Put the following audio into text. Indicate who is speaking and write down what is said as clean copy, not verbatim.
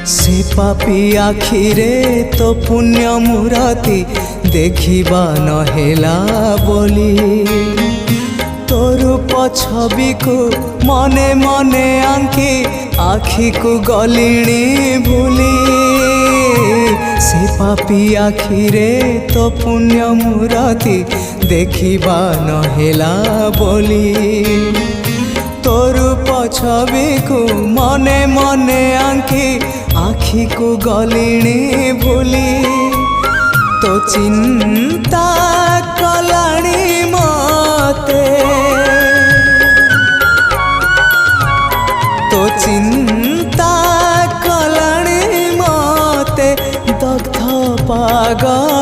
Speaker 1: से पापी आखिरे तो पुण्य मूरति देखिबा नहेला बोली तोर छवि को मने मने आंकी आखि को गलिणी भूली से पापी आखिरे तो पुण्य मूरति देखिबा नहेला बोली तोर छवि को मने मने आंकी आखि को गलिणी भूली तो चिंता कलाणी मते तो चिंता कलाणी मते दग्ध पागल